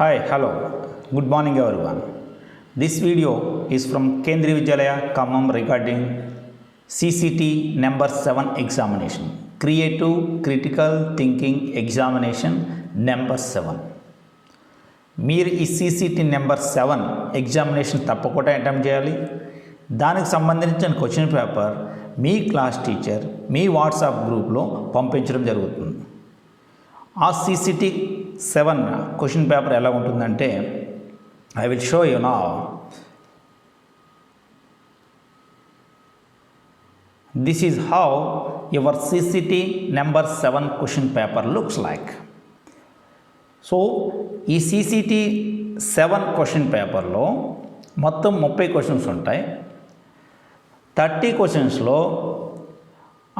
Hi, hello. Good morning, everyone. This video is from Kendriya Vidyalaya, Khammam regarding CCT number 7 examination. Creative Critical Thinking Examination number 7. మీరు ఈ CCT number 7 examination తప్పకుండా attempt చేయాలి. దానికి సంబంధించిన question paper మీ class teacher మీ WhatsApp గ్రూప్లో పంపించడం జరుగుతుంది. ఆ CCT 7 క్వశ్చన్ పేపర్ ఎలా ఉంటుందంటే I will show you now. This is how your CCT number 7 question paper looks like. So ఈ CCT 7 క్వశ్చన్ పేపర్లో మొత్తం 30 క్వశ్చన్స్ ఉంటాయి. 30 క్వశ్చన్స్లో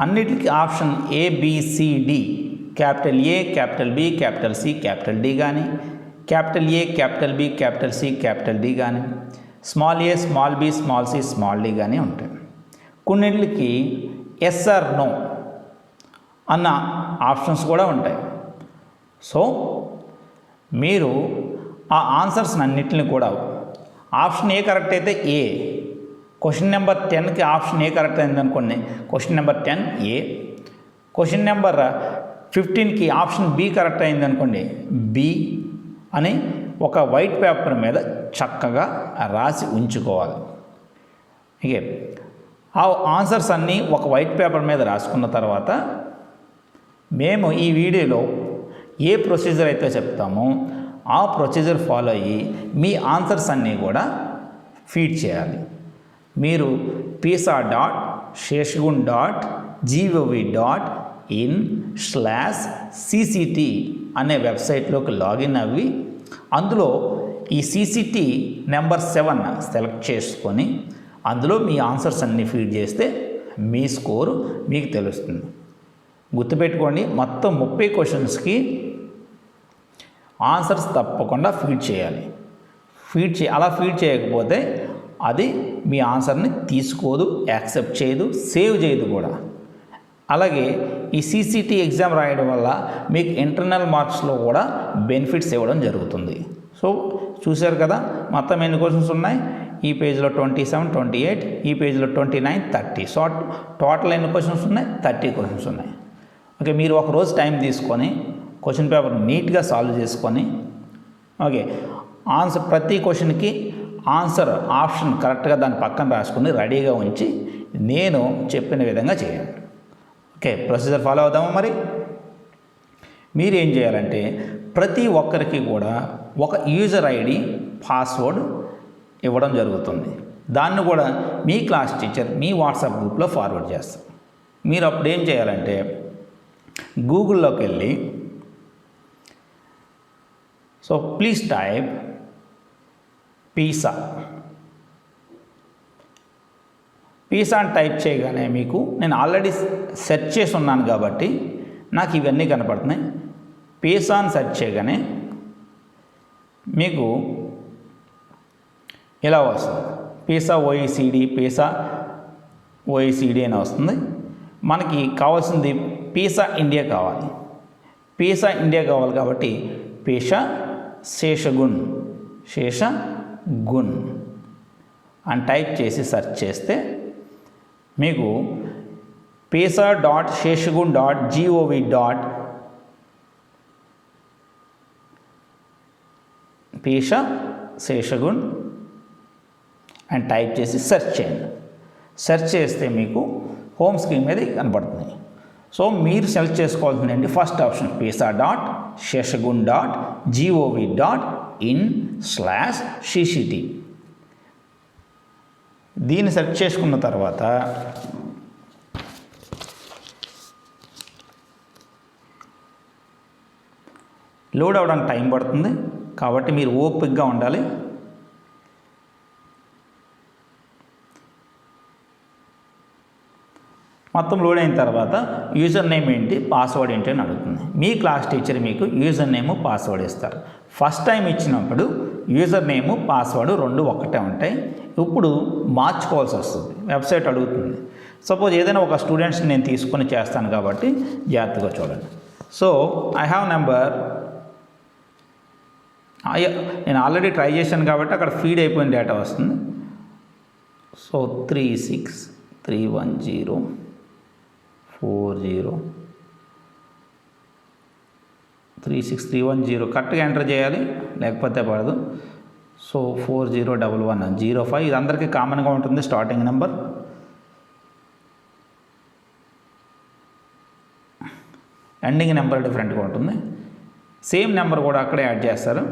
అన్నిటికీ option ABCD, capital A, capital B, capital C, capital D కానీ, capital A, capital B, capital C, capital D కానీ, small a, small b, small c, small d కానీ ఉంటాయి. కొన్నిటికి ఎస్ ఆర్ నో అన్న ఆప్షన్స్ కూడా ఉంటాయి. సో మీరు ఆ ఆన్సర్స్ అన్నిటిని కూడా ఆప్షన్ ఏ కరెక్ట్ అయితే ఏ, క్వశ్చన్ నెంబర్ 10కి ఆప్షన్ ఏ కరెక్ట్ అయింది అనుకోండి, question number 10 A, question number 15కి ఆప్షన్ బి కరెక్ట్ అయింది అనుకోండి బి అని ఒక వైట్ పేపర్ మీద చక్కగా రాసి ఉంచుకోవాలి. ఓకే, ఆ ఆన్సర్స్ అన్నీ ఒక వైట్ పేపర్ మీద రాసుకున్న తర్వాత మేము ఈ వీడియోలో ఏ ప్రొసీజర్ అయితే చెప్తామో ఆ ప్రొసీజర్ ఫాలో అయ్యి మీ ఆన్సర్స్ అన్నీ కూడా ఫీడ్ చేయాలి. మీరు pisa.seshgun.gov.in/CCT అనే వెబ్సైట్లోకి లాగిన్ అవ్వి అందులో ఈ CCT నెంబర్ 7 సెలెక్ట్ చేసుకొని అందులో మీ ఆన్సర్స్ అన్నీ ఫీడ్ చేస్తే మీ స్కోరు మీకు తెలుస్తుంది. గుర్తుపెట్టుకోండి, మొత్తం 30 క్వశ్చన్స్కి ఆన్సర్స్ తప్పకుండా ఫీడ్ చేయాలి. అలా ఫీడ్ చేయకపోతే అది మీ ఆన్సర్ని తీసుకోదు, యాక్సెప్ట్ చేయదు, సేవ్ చేయదు కూడా. అలాగే ఈ CCT ఎగ్జామ్ రాయడం వల్ల మీకు ఇంటర్నల్ మార్క్స్లో కూడా బెనిఫిట్స్ ఇవ్వడం జరుగుతుంది. సో చూశారు కదా, మొత్తం ఎన్ని క్వశ్చన్స్ ఉన్నాయి, ఈ పేజ్లో 27, 28, ఈ పేజ్లో 29, 30. సో టోటల్ ఎన్ని క్వశ్చన్స్ ఉన్నాయి, 30 క్వశ్చన్స్ ఉన్నాయి. ఓకే, మీరు ఒక రోజు టైం తీసుకొని క్వశ్చన్ పేపర్ నీట్గా సాల్వ్ చేసుకొని ఓకే ఆన్సర్ ప్రతి క్వశ్చన్కి ఆన్సర్ ఆప్షన్ కరెక్ట్గా దాని పక్కన రాసుకుని రెడీగా ఉంచి నేను చెప్పిన విధంగా చేయండి. ఓకే, ప్రొసీజర్ ఫాలో అవుదామా? మరి మీరు ఏం చేయాలంటే ప్రతి ఒక్కరికి కూడా ఒక యూజర్ ID పాస్వర్డ్ ఇవ్వడం జరుగుతుంది. దాన్ని కూడా మీ క్లాస్ టీచర్ మీ వాట్సాప్ గ్రూప్లో ఫార్వర్డ్ చేస్తారు. మీరు అప్పుడు ఏం చేయాలంటే గూగుల్లోకి వెళ్ళి సో ప్లీజ్ టైప్ పిసా అని టైప్ చేయగానే మీకు నేను ఆల్రెడీ సెర్చ్ చేసి ఉన్నాను కాబట్టి నాకు ఇవన్నీ కనపడుతున్నాయి. పిసా అని సెర్చ్ చేయగానే మీకు ఇలా వస్తుంది, పిసా OECD అని వస్తుంది. మనకి కావాల్సింది పిసా ఇండియా కావాలి. పిసా ఇండియా కావాలి కాబట్టి పిసా శేషగున్ అని టైప్ చేసి సెర్చ్ చేస్తే మీకు pisa.sheshgun.gov.in అని టైప్ చేసి సెర్చ్ చేయండి. సెర్చ్ చేస్తే మీకు హోమ్ స్క్రీన్ మీద కనపడుతుంది. సో మీరు సెలెక్ట్ చేసుకోవాల్సింది ఏంటి, ఫస్ట్ ఆప్షన్ pisa.sheshgun.gov.in/CCT. దీన్ని సెర్చ్ చేసుకున్న తర్వాత లోడ్ అవ్వడానికి టైం పడుతుంది కాబట్టి మీరు ఓపికగా ఉండాలి. మొత్తం లోడ్ అయిన తర్వాత యూజర్ నేమ్ ఏంటి, పాస్వర్డ్ ఏంటి అని అడుగుతుంది. మీ క్లాస్ టీచర్ మీకు యూజర్ నేము పాస్వర్డ్ ఇస్తారు. ఫస్ట్ టైం ఇచ్చినప్పుడు యూజర్ నేము పాస్వర్డ్ 2 ఒకటే ఉంటాయి. ఇప్పుడు మార్చుకోవాల్సి వస్తుంది, వెబ్సైట్ అడుగుతుంది. సపోజ్ ఏదైనా ఒక స్టూడెంట్స్ని నేను తీసుకొని చేస్తాను కాబట్టి జాగ్రత్తగా చూడండి. సో ఐ హ్యావ్ నెంబర్ నేను ఆల్రెడీ ట్రై చేశాను కాబట్టి అక్కడ ఫీడ్ అయిపోయిన డేటా వస్తుంది. సో 3631040 కరెక్ట్గా ఎంటర్ చేయాలి, లేకపోతే పడదు. సో 401105 ఇది అందరికీ కామన్గా ఉంటుంది స్టార్టింగ్ నెంబర్. ఎండింగ్ నెంబర్ డిఫరెంట్గా ఉంటుంది. సేమ్ నెంబర్ కూడా అక్కడే యాడ్ చేస్తారు.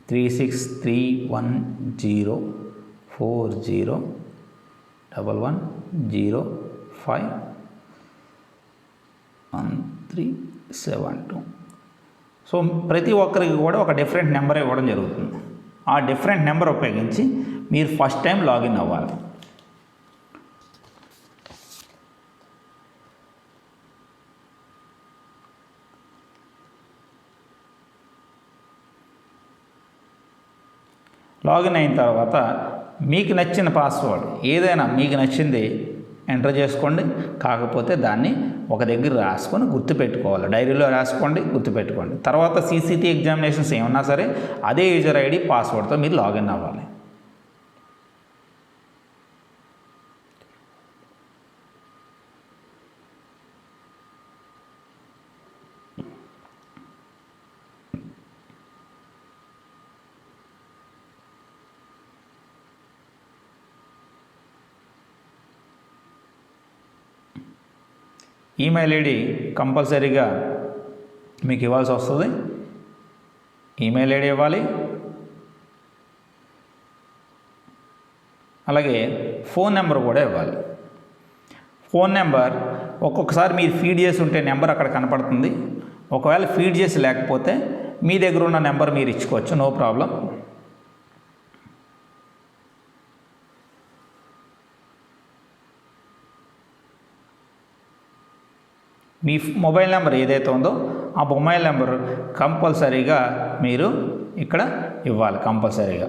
3631040110372. సో ప్రతి ఒక్కరికి కూడా ఒక డిఫరెంట్ నెంబర్ ఇవ్వడం జరుగుతుంది. ఆ డిఫరెంట్ నెంబర్ ఉపయోగించి మీరు ఫస్ట్ టైం లాగిన్ అవ్వాలి. లాగిన్ అయిన తర్వాత మీకు నచ్చిన పాస్వర్డ్ ఏదైనా మీకు నచ్చింది ఎంటర్ చేసుకోండి. కాకపోతే దాన్ని ఒక దగ్గర రాసుకొని గుర్తుపెట్టుకోవాలి. డైరీలో రాసుకోండి, గుర్తుపెట్టుకోండి. తర్వాత CCT ఎగ్జామినేషన్స్ ఏమన్నా సరే అదే యూజర్ ID పాస్వర్డ్తో మీరు లాగిన్ అవ్వాలి. ఈమెయిల్ ఐడి కంపల్సరీగా మీకు ఇవ్వాల్సి వస్తుంది. ఈమెయిల్ ఐడి ఇవ్వాలి. అలాగే ఫోన్ నెంబర్ కూడా ఇవ్వాలి. ఫోన్ నెంబర్ ఒక్కొక్కసారి మీరు ఫీడ్ చేసి ఉంటే నెంబర్ అక్కడ కనపడుతుంది. ఒకవేళ ఫీడ్ చేసి లేకపోతే మీ దగ్గర ఉన్న నెంబర్ మీరు ఇచ్చుకోవచ్చు, నో ప్రాబ్లం. మీ మొబైల్ నెంబర్ ఏదైతే ఉందో ఆ మొబైల్ నెంబర్ కంపల్సరీగా మీరు ఇక్కడ ఇవ్వాలి కంపల్సరీగా.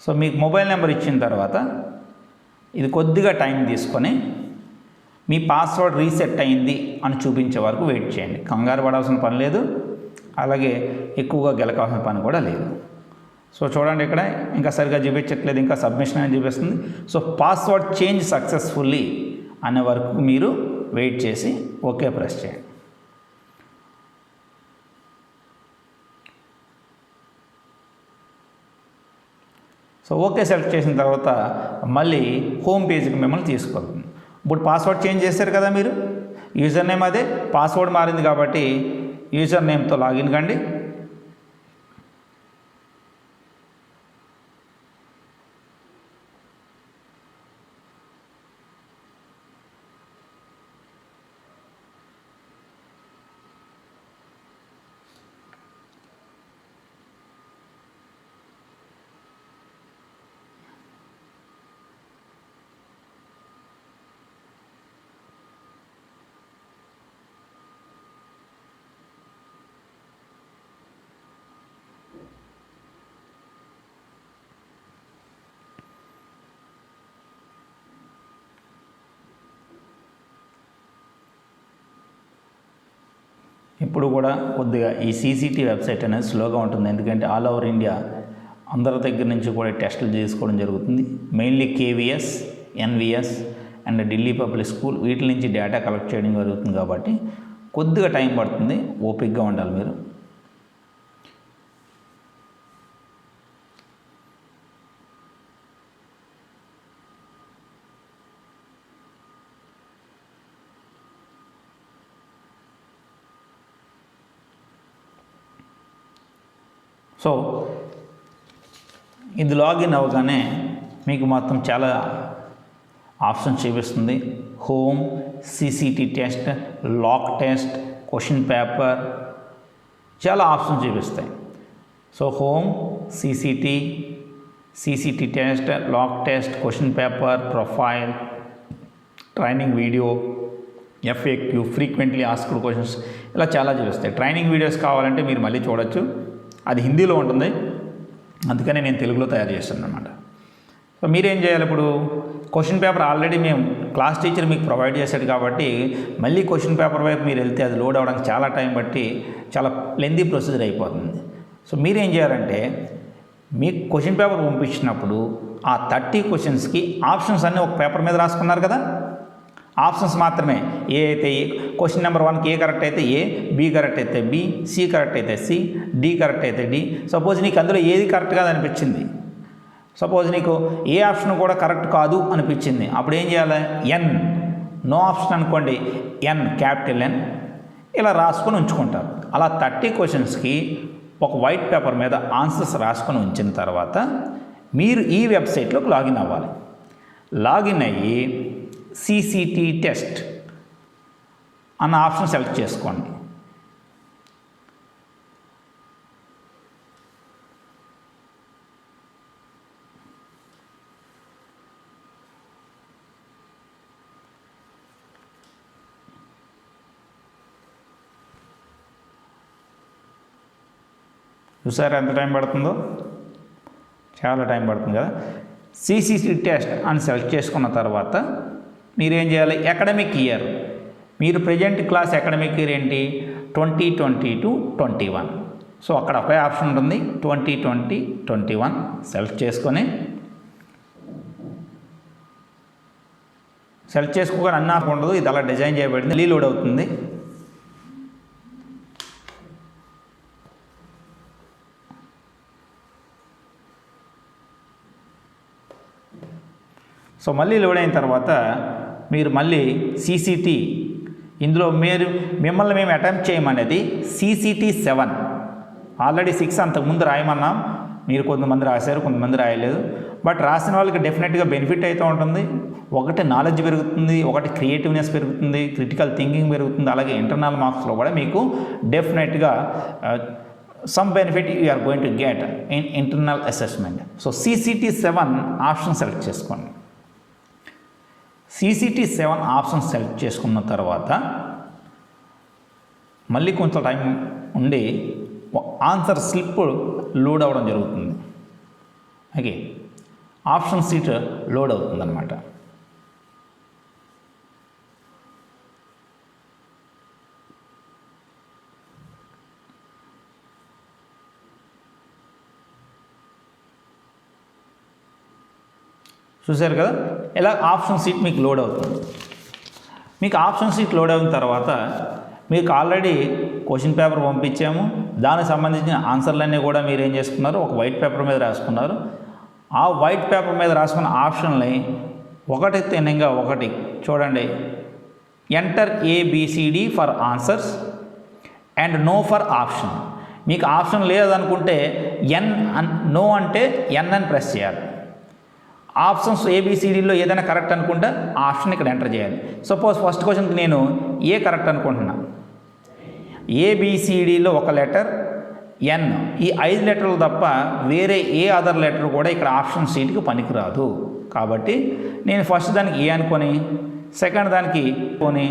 సో మీకు మొబైల్ నెంబర్ ఇచ్చిన తర్వాత ఇది కొద్దిగా టైం తీసుకొని మీ పాస్వర్డ్ రీసెట్ అయింది అని చూపించే వరకు వెయిట్ చేయండి. కంగారు పడాల్సిన పని లేదు, అలాగే ఎక్కువగా గెలకాల్సిన పని కూడా లేదు. సో చూడండి, ఇక్కడ ఇంకా సరిగ్గా చూపించట్లేదు, ఇంకా సబ్మిషన్ అని చూపిస్తుంది. సో పాస్వర్డ్ చేంజ్ సక్సెస్ఫుల్లీ అనే వరకు మీరు వెయిట్ చేసి ఓకే ప్రెస్ చేయండి. సో ఓకే సెలెక్ట్ చేసిన తర్వాత మళ్ళీ హోమ్ పేజ్కి మిమ్మల్ని తీసుకెళ్తుంది. ఇప్పుడు పాస్వర్డ్ చేంజ్ చేశారు కదా మీరు, యూజర్ నేమ్ అదే, పాస్వర్డ్ మారింది కాబట్టి యూజర్ నేమ్తో లాగిన్ కండి. ఇప్పుడు కూడా కొద్దిగా ఈ CCT వెబ్సైట్ అనేది స్లోగా ఉంటుంది, ఎందుకంటే ఆల్ ఓవర్ ఇండియా అందరి దగ్గర నుంచి కూడా టెస్టులు చేసుకోవడం జరుగుతుంది. Mainly KVS, NVS and Delhi public school వీటి నుంచి డేటా కలెక్ట్ చేయడం జరుగుతుంది కాబట్టి కొద్దిగా టైం పడుతుంది, ఓపికగా ఉండాలి మీరు. సో ఇది లాగిన్ అవ్వగానే మీకు మొత్తం చాలా ఆప్షన్స్ చూపిస్తుంది. Home, CCT test, lock test, question paper, చాలా ఆప్షన్స్ చూపిస్తాయి. So home, CCT test, lock test, question paper, profile, training video, FAQ, frequently asked questions, ఇలా చాలా చూపిస్తాయి. ట్రైనింగ్ వీడియోస్ కావాలంటే మీరు మళ్ళీ చూడొచ్చు, అది హిందీలో ఉంటుంది, అందుకనే నేను తెలుగులో తయారు చేస్తాను అన్నమాట. సో మీరేం చేయాలి ఇప్పుడు? క్వశ్చన్ పేపర్ ఆల్రెడీ మేము క్లాస్ టీచర్ మీకు ప్రొవైడ్ చేశాడు కాబట్టి మళ్ళీ క్వశ్చన్ పేపర్ వైపు మీరు వెళ్తే అది లోడ్ అవ్వడానికి చాలా టైం బట్టి చాలా లెందీ ప్రొసీజర్ అయిపోతుంది. సో మీరేం చేయాలంటే మీకు క్వశ్చన్ పేపర్ పంపించినప్పుడు ఆ 30 క్వశ్చన్స్కి ఆప్షన్స్ అన్నీ ఒక పేపర్ మీద రాసుకున్నారు కదా, ఆప్షన్స్ మాత్రమే. ఏ అయితే ఏ, క్వశ్చన్ నెంబర్ 1కి ఏ కరెక్ట్ అయితే ఏ, బి కరెక్ట్ అయితే బి, సి కరెక్ట్ అయితే సి, డి కరెక్ట్ అయితే డి. సపోజ్ నీకు అందులో ఏది కరెక్ట్ కాదు అనిపించింది, సపోజ్ నీకు ఏ ఆప్షన్ కూడా కరెక్ట్ కాదు అనిపించింది, అప్పుడు ఏం చేయాలి? ఎన్, నో ఆప్షన్ అనుకోండి, ఎన్ క్యాపిటల్ ఎన్ ఇలా రాసుకొని ఉంచుకుంటారు. అలా 30 క్వశ్చన్స్కి ఒక వైట్ పేపర్ మీద ఆన్సర్స్ రాసుకొని ఉంచిన తర్వాత మీరు ఈ వెబ్సైట్లోకి లాగిన్ అవ్వాలి. లాగిన్ అయ్యి సిసిటి టెస్ట్ అన్న ఆప్షన్ సెలెక్ట్ చేసుకోండి. చూసారా ఎంత టైం పడుతుందో? చాలా టైం పడుతుంది కదా. సిసిటి టెస్ట్ అని సెలెక్ట్ చేసుకున్న తర్వాత మీరేం చేయాలి? అకాడమిక్ ఇయర్, మీరు ప్రజెంట్ క్లాస్ అకాడమిక్ ఇయర్ ఏంటి? 2020 to 21. సో అక్కడ ఒకే ఆప్షన్ ఉంటుంది, 2020-21 సెలెక్ట్ చేసుకొని సెలెక్ట్ చేసుకోగానే అన్నీ ఆప్షన్ ఉండదు, ఇది అలా డిజైన్ చేయబడింది, లోడ్ అవుతుంది. సో మళ్ళీ లోడ్ అయిన తర్వాత మీరు మళ్ళీ సిసిటి, ఇందులో మిమ్మల్ని మేము అటెంప్ట్ చేయమనేది సిసిటి 7. ఆల్రెడీ 6 అంతకుముందు రాయమన్నాం, మీరు కొంతమంది రాశారు, కొంతమంది రాయలేదు. బట్ రాసిన వాళ్ళకి డెఫినెట్గా బెనిఫిట్ అయితే ఉంటుంది. ఒకటి నాలెడ్జ్ పెరుగుతుంది, ఒకటి క్రియేటివ్నెస్ పెరుగుతుంది, క్రిటికల్ థింకింగ్ పెరుగుతుంది. అలాగే ఇంటర్నల్ మార్క్స్లో కూడా మీకు డెఫినెట్గా some benefit you are going to get in internal assessment. So CCT 7 option select చేసుకోండి. సిసిటి 7 ఆప్షన్ సెలెక్ట్ చేసుకున్న తర్వాత మళ్ళీ కొంచెం టైం ఉండి ఆన్సర్ స్లిప్ లోడ్ అవ్వడం జరుగుతుంది. ఓకే, ఆప్షన్ సీట్ లోడ్ అవుతుంది అన్నమాట. చూసారు కదా, ఇలా ఆప్షన్ సీట్ మీకు లోడ్ అవుతుంది. మీకు ఆప్షన్ సీట్ లోడ్ అయిన తర్వాత మీకు ఆల్రెడీ క్వశ్చన్ పేపర్ పంపించాము, దానికి సంబంధించిన ఆన్సర్లన్నీ కూడా మీరు ఏం చేసుకున్నారు? ఒక వైట్ పేపర్ మీద రాసుకున్నారు. ఆ వైట్ పేపర్ మీద రాసుకున్న ఆప్షన్ని ఒకటి తినంగా ఒకటి చూడండి. Enter ABCD for answers and no for option. మీకు ఆప్షన్ లేదనుకుంటే నో అంటే ఎన్ అని ప్రెస్ చేయాలి. ఆప్షన్స్ ఏబిసిడిలో ఏదైనా కరెక్ట్ అనుకుంటే ఆ ఆప్షన్ ఇక్కడ ఎంటర్ చేయాలి. సపోజ్ ఫస్ట్ క్వశ్చన్కి నేను ఏ కరెక్ట్ అనుకుంటున్నా, ఏబిసిడిలో ఒక లెటర్ ఎన్, ఈ 5 లెటర్లు తప్ప వేరే ఏ అదర్ లెటర్ కూడా ఇక్కడ ఆప్షన్ సీట్కి పనికిరాదు. కాబట్టి నేను ఫస్ట్ దానికి ఏ అనుకొని, సెకండ్ దానికి కొని,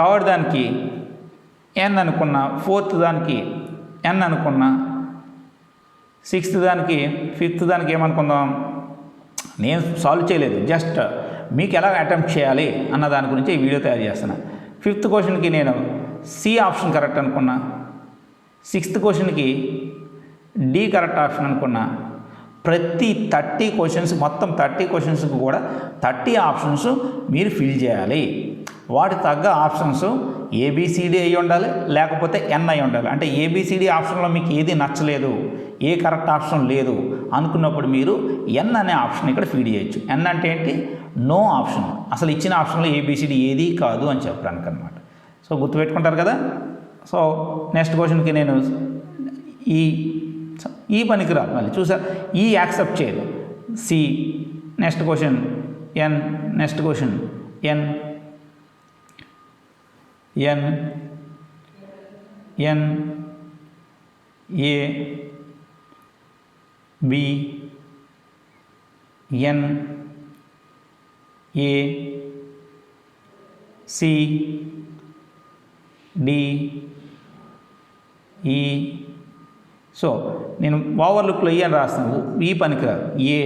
థర్డ్ దానికి ఎన్ అనుకున్నా, ఫోర్త్ దానికి ఎన్ అనుకున్నా, సిక్స్త్ దానికి, ఫిఫ్త్ దానికి ఏమనుకుందాం, నేను సాల్వ్ చేయలేదు, జస్ట్ మీకు ఎలా అటెంప్ట్ చేయాలి అన్న దాని గురించి ఈ వీడియో తయారు చేస్తున్నా. 5th క్వశ్చన్కి నేను సి ఆప్షన్ కరెక్ట్ అనుకున్నా, 6th క్వశ్చన్కి డి కరెక్ట్ ఆప్షన్ అనుకున్నా. ప్రతి 30 క్వశ్చన్స్, మొత్తం 30 క్వశ్చన్స్కి కూడా 30 ఆప్షన్స్ మీరు ఫిల్ చేయాలి. వాటి తగ్గ ఆప్షన్స్ ఏబిసిడి అయి ఉండాలి, లేకపోతే ఎన్ అయి ఉండాలి. అంటే ఏబిసిడి ఆప్షన్లో మీకు ఏది నచ్చలేదు, ఏ కరెక్ట్ ఆప్షన్ లేదు అనుకున్నప్పుడు మీరు ఎన్ అనే ఆప్షన్ ఇక్కడ ఫీడ్ చేయొచ్చు. ఎన్ అంటే ఏంటి? నో ఆప్షన్, అసలు ఇచ్చిన ఆప్షన్లో ఏబిసిడి ఏది కాదు అని చెప్పడానికి అనమాట. సో గుర్తుపెట్టుకుంటారు కదా. సో నెక్స్ట్ క్వశ్చన్కి నేను ఈ పనికిరాదు, మళ్ళీ చూసారు, ఈ యాక్సెప్ట్ చేయదు, సి. నెక్స్ట్ క్వశ్చన్ ఎన్, నెక్స్ట్ క్వశ్చన్ ఎన్, ఎన్, ఎన్, ఏ, బి, ఎన్, ఏ, సి, డి, ఈ. సో నేను ఓవర్లుక్లో ఈ అని రాస్తాను, ఈ పనికిరాదు, ఏ,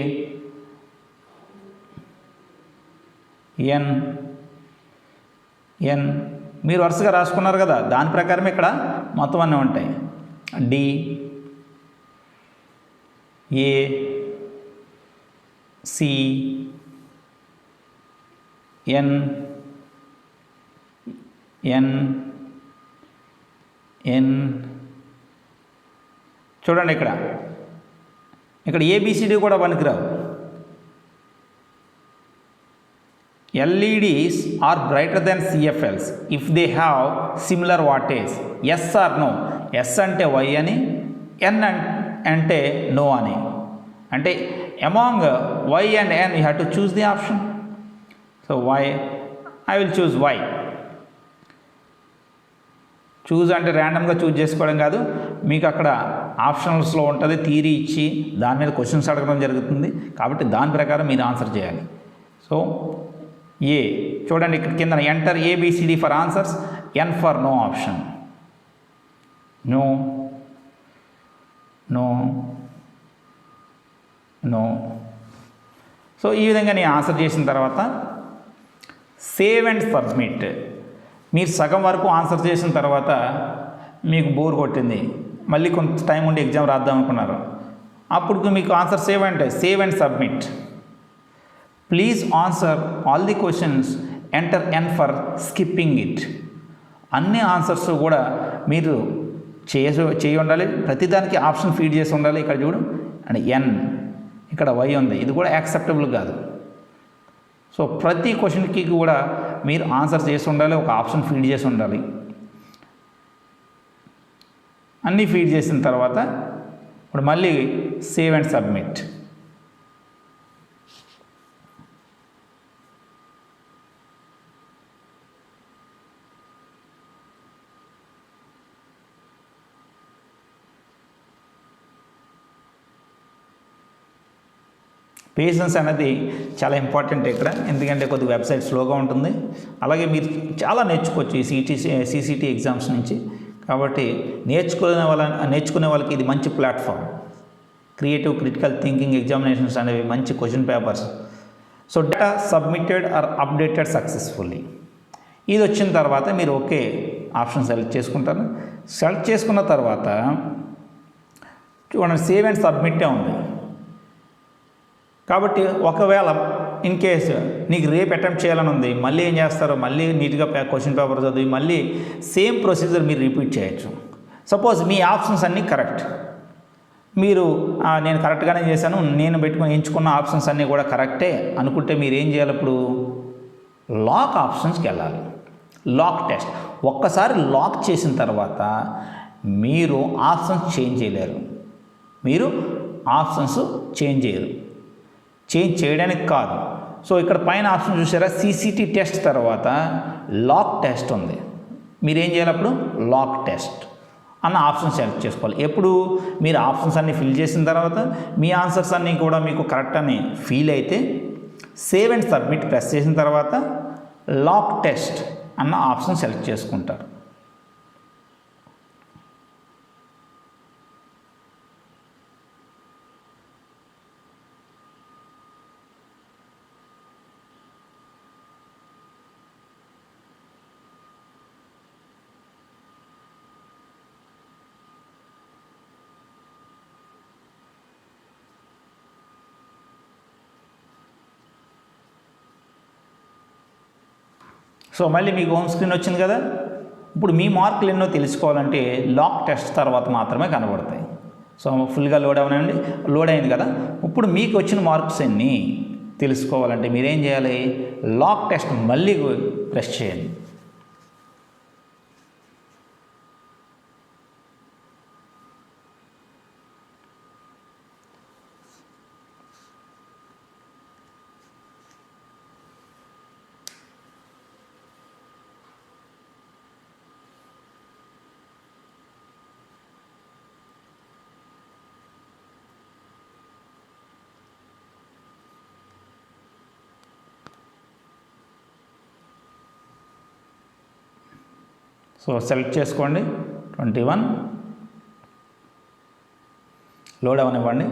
ఎన్ ఎన్ మీరు వరుసగా రాసుకున్నారు కదా, దాని ప్రకారం ఇక్కడ మొత్తం అన్నీ ఉంటాయి. డి ఏ సి ఎన్ ఎన్ ఎన్ చూడండి ఇక్కడ ఏబిసిడి కూడా పనికిరావు. LEDs are brighter than CFLs if they have similar wattage. Yes or no? S అంటే Y అని, N అంటే no అని. అంటే among Y and N you have to choose the option. So Y, I will choose Y. Choose అంటే ర్యాండమ్గా choose చేసుకోవడం కాదు, మీకు అక్కడ ఆప్షనల్స్లో ఉంటుంది, థియరీ ఇచ్చి దాని మీద క్వశ్చన్స్ అడగడం జరుగుతుంది. కాబట్టి దాని ప్రకారం మీరు ఆన్సర్ చేయాలి. సో ఏ చూడండి, ఇక్కడ కింద enter ABCD for answers, N for no option. No no no. So ఈ విధంగా నేను ఆన్సర్ చేసిన తర్వాత సేవ్ అండ్ సబ్మిట్. మీరు సగం వరకు ఆన్సర్ చేసిన తర్వాత మీకు బోర్ కొట్టింది, మళ్ళీ కొంత టైం ఉండి ఎగ్జామ్ రాద్దాం అనుకున్నారు, అప్పుడు మీకు answer save and submit. Please answer all the questions, enter N for skipping it. అన్ని ఆన్సర్స్ కూడా మీరు చేయి ఉండాలి, ప్రతిదానికి ఆప్షన్ ఫీడ్ చేసి ఉండాలి. ఇక్కడ చూడు అండ్ ఎన్, ఇక్కడ వై ఉంది, ఇది కూడా యాక్సెప్టబుల్ కాదు. సో ప్రతి క్వశ్చన్కి కూడా మీరు ఆన్సర్ చేసి ఉండాలి, ఒక ఆప్షన్ ఫీడ్ చేసి ఉండాలి. అన్నీ ఫీడ్ చేసిన తర్వాత ఇప్పుడు మళ్ళీ సేవ్ అండ్ సబ్మిట్. పేషెన్స్ అనేది చాలా ఇంపార్టెంట్ ఇక్కడ, ఎందుకంటే కొద్ది వెబ్సైట్ స్లోగా ఉంటుంది. అలాగే మీరు చాలా నేర్చుకోవచ్చు ఈ సిసిటి ఎగ్జామ్స్ నుంచి. కాబట్టి నేర్చుకునే వాళ్ళకి ఇది మంచి platform. Creative critical thinking examinations అనేవి మంచి question papers. So data submitted or updated successfully, ఇది వచ్చిన తర్వాత మీరు ఓకే ఆప్షన్ సెలెక్ట్ చేసుకుంటారు. సెలెక్ట్ చేసుకున్న తర్వాత చూడండి సేవ్ అండ్ సబ్మిటే ఉంది. కాబట్టి ఒకవేళ ఇన్ కేసు నీకు రేపు అటెంప్ట్ చేయాలని ఉంది, మళ్ళీ ఏం చేస్తారో, మళ్ళీ నీట్గా క్వశ్చన్ పేపర్ చదివి మళ్ళీ సేమ్ ప్రొసీజర్ మీరు రిపీట్ చేయొచ్చు. సపోజ్ మీ ఆప్షన్స్ అన్నీ కరెక్ట్, మీరు నేను కరెక్ట్గానే చేశాను, నేను ఎంచుకున్న ఆప్షన్స్ అన్నీ కూడా కరెక్టే అనుకుంటే మీరు ఏం చేయాలి, ఇప్పుడు లాక్ ఆప్షన్స్కి వెళ్ళాలి. లాక్ టెస్ట్ ఒక్కసారి లాక్ చేసిన తర్వాత మీరు ఆప్షన్స్ చేంజ్ చేయలేరు. మీరు ఆప్షన్స్ చేంజ్ చేయరు, చేంజ్ చేయడానికి కాదు. సో ఇక్కడ పైన ఆప్షన్ చూసారా, సిసిటి టెస్ట్ తర్వాత లాక్ టెస్ట్ ఉంది. మీరేం చేయాలి, అప్పుడు లాక్ టెస్ట్ అన్న ఆప్షన్ సెలెక్ట్ చేసుకోవాలి. ఎప్పుడు మీరు ఆప్షన్స్ అన్నీ ఫిల్ చేసిన తర్వాత మీ ఆన్సర్స్ అన్నీ కూడా మీకు కరెక్ట్ అని ఫీల్ అయితే సేవ్ అండ్ సబ్మిట్ ప్రెస్ చేసిన తర్వాత లాక్ టెస్ట్ అన్న ఆప్షన్ సెలెక్ట్ చేసుకుంటారు. సో మళ్ళీ మీకు హోమ్ స్క్రీన్ వచ్చింది కదా. ఇప్పుడు మీ మార్కులు ఎన్నో తెలుసుకోవాలంటే లాక్ టెస్ట్ తర్వాత మాత్రమే కనబడతాయి. సో ఫుల్గా లోడ్ అవనండి, లోడ్ అయింది కదా. ఇప్పుడు మీకు వచ్చిన మార్క్స్ ఎన్ని తెలుసుకోవాలంటే మీరేం చేయాలి, లాక్ టెస్ట్ మళ్ళీ ప్రెస్ చేయండి. సో సెలెక్ట్ చేసుకోండి 21, లోడ్ అవనివ్వండి.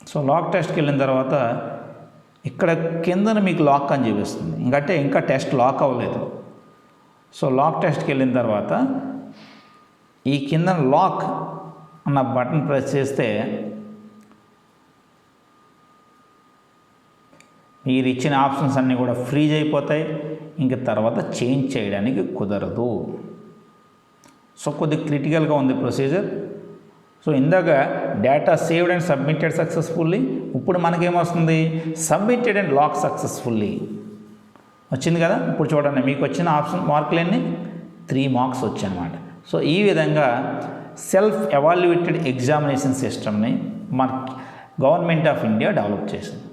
సో లాక్ టెస్ట్కి వెళ్ళిన తర్వాత ఇక్కడ కిందన మీకు లాక్ అని చూపిస్తుంది, ఇంకంటే ఇంకా టెస్ట్ లాక్ అవ్వలేదు. సో లాక్ టెస్ట్కి వెళ్ళిన తర్వాత ఈ కింద లాక్ అన్న బటన్ ప్రెస్ చేస్తే మీరు ఇచ్చిన ఆప్షన్స్ అన్నీ కూడా ఫ్రీజ్ అయిపోతాయి. ఇంక తర్వాత చేంజ్ చేయడానికి కుదరదు. సో కొద్దిగా క్రిటికల్గా ఉంది ప్రొసీజర్. సో ఇందాక data saved and submitted successfully, ఇప్పుడు మనకేమొస్తుంది సబ్మిటెడ్ అండ్ లాక్ సక్సెస్ఫుల్లీ వచ్చింది కదా. ఇప్పుడు చూడండి మీకు వచ్చిన ఆప్షన్ మార్కులన్నీ 3 మార్క్స్ వచ్చాయన్నమాట. సో ఈ విధంగా సెల్ఫ్ ఎవాల్యుయేటెడ్ ఎగ్జామినేషన్ సిస్టమ్ని మన గవర్నమెంట్ ఆఫ్ ఇండియా డెవలప్ చేసింది.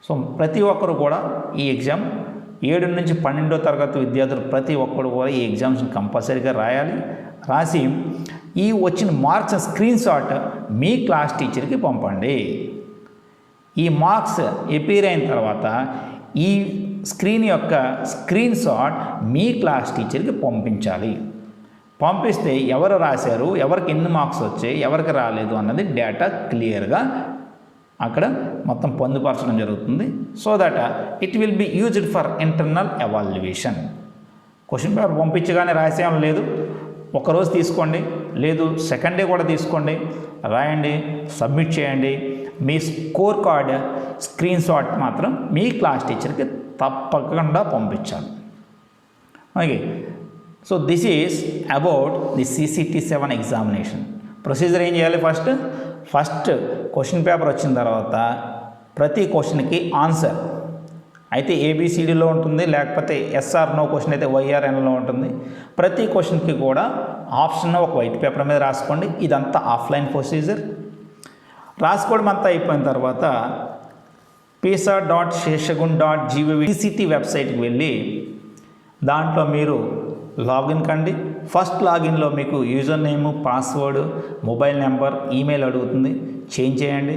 సో ప్రతి ఒక్కరు కూడా ఈ ఎగ్జామ్ 7 నుంచి 12వ తరగతి విద్యార్థులు ప్రతి ఒక్కరు కూడా ఈ ఎగ్జామ్స్ని కంపల్సరీగా రాయాలి. రాసి ఈ వచ్చిన మార్క్స్ స్క్రీన్ షాట్ మీ క్లాస్ టీచర్కి పంపండి. ఈ మార్క్స్ అపీర్ అయిన తర్వాత ఈ స్క్రీన్ షాట్ మీ క్లాస్ టీచర్కి పంపించాలి. పంపిస్తే ఎవరు రాశారు, ఎవరికి ఎన్ని మార్క్స్ వచ్చాయి, ఎవరికి రాలేదు అన్నది డేటా క్లియర్గా అక్కడ మొత్తం పొందుపరచడం జరుగుతుంది. So that it will be used for internal evaluation. Question paper పంపించగానే రాసేయం లేదు, ఒకరోజు తీసుకోండి, లేదు సెకండ్ డే కూడా తీసుకోండి, రాయండి, సబ్మిట్ చేయండి. మీ స్కోర్ కార్డ్ స్క్రీన్ షాట్ మాత్రం మీ క్లాస్ టీచర్కి తప్పకుండా పంపించాలి. Okay, so this is about the CCT-7 examination. Procedure ఏం చేయాలి? ఫస్ట్ క్వశ్చన్ పేపర్ వచ్చిన తర్వాత ప్రతి క్వశ్చన్కి ఆన్సర్ అయితే ABCDలో ఉంటుంది, లేకపోతే SR నో క్వశ్చన్ అయితే YRNలో ఉంటుంది. ప్రతి క్వశ్చన్కి కూడా ఆప్షన్ ఒక వైట్ పేపర్ మీద రాసుకోండి. ఇదంతా ఆఫ్లైన్ ప్రొసీజర్. రాసుకోవడం అంతా అయిపోయిన తర్వాత pisa.sheshagun.gov CCT వెబ్సైట్కి వెళ్ళి దాంట్లో మీరు లాగిన్ కండి. ఫస్ట్ లాగిన్లో మీకు user name, password, mobile number, email అడుగుతుంది, చేంజ్ చేయండి.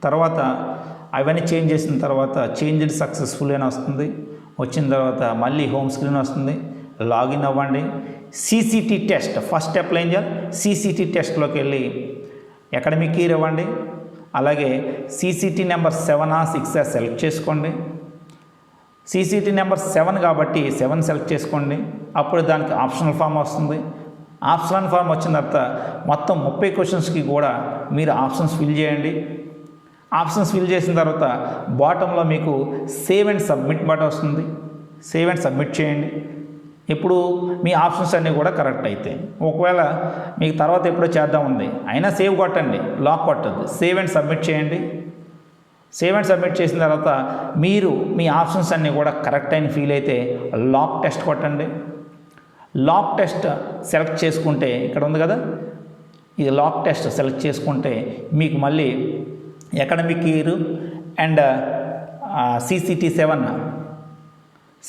తర్వాత అవన్నీ చేంజ్ చేసిన తర్వాత చేంజ్డ్ సక్సెస్ఫుల్ అని వస్తుంది. వచ్చిన తర్వాత మళ్ళీ హోమ్ స్క్రీన్ వస్తుంది, లాగిన్ అవ్వండి. CCT టెస్ట్ ఫస్ట్ స్టెప్లో ఏం చేయాలి? CCT టెస్ట్లోకి వెళ్ళి అకాడమిక్ ఇయర్ ఇవ్వండి. అలాగే CCT నెంబర్ 7 6 సెలెక్ట్ చేసుకోండి. CCT నెంబర్ 7 కాబట్టి 7 సెలెక్ట్ చేసుకోండి. అప్పుడు దానికి ఆప్షనల్ ఫామ్ వస్తుంది. ఆప్షనల్ ఫామ్ వచ్చిన తర్వాత మొత్తం 30 క్వశ్చన్స్కి కూడా మీరు ఆప్షన్స్ ఫిల్ చేయండి. ఆప్షన్స్ ఫిల్ చేసిన తర్వాత బాటంలో మీకు సేవ్ అండ్ సబ్మిట్ బటన్ వస్తుంది. సేవ్ అండ్ సబ్మిట్ చేయండి. ఇప్పుడు మీ ఆప్షన్స్ అన్నీ కూడా కరెక్ట్ అవుతాయి. ఒకవేళ మీకు తర్వాత ఎప్పుడో చేద్దాం ఉంది అయినా సేవ్ కొట్టండి, లాక్ కొట్టద్దు, సేవ్ అండ్ సబ్మిట్ చేయండి. సేవ్ అండ్ సబ్మిట్ చేసిన తర్వాత మీరు మీ ఆప్షన్స్ అన్నీ కూడా కరెక్ట్ అయిన ఫీల్ అయితే లాక్ టెస్ట్ కొట్టండి. లాక్ టెస్ట్ సెలెక్ట్ చేసుకుంటే ఇక్కడ ఉంది కదా, ఇది లాక్ టెస్ట్ సెలెక్ట్ చేసుకుంటే మీకు మళ్ళీ academic year and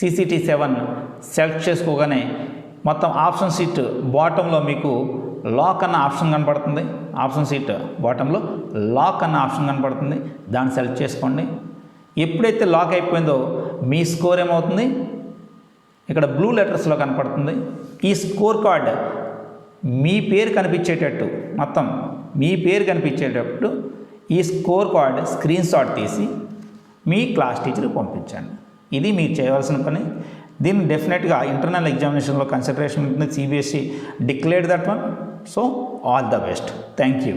CCT-7 select చేసుకోగానే మొత్తం ఆప్షన్ సీట్ బాటంలో మీకు లాక్ అన్న ఆప్షన్ కనపడుతుంది. ఆప్షన్ సీట్ బాటంలో లాక్ అన్న ఆప్షన్ కనపడుతుంది, దాన్ని సెలెక్ట్ చేసుకోండి. ఎప్పుడైతే లాక్ అయిపోయిందో మీ స్కోర్ ఏమవుతుంది? ఇక్కడ బ్లూ లెటర్స్లో కనపడుతుంది. ఈ స్కోర్ కార్డ్ మీ పేరు కనిపించేటట్టు, మొత్తం మీ పేరు కనిపించేటట్టు ఈ స్కోర్ కార్డ్ స్క్రీన్ షాట్ తీసి మీ క్లాస్ టీచర్కి పంపించండి. ఇది మీరు చేయవలసిన పని. దీన్ని డెఫినెట్గా ఇంటర్నల్ ఎగ్జామినేషన్లో కన్సిడరేషన్ ఉంటుంది. CBSE declared that one. So all the best. Thank you.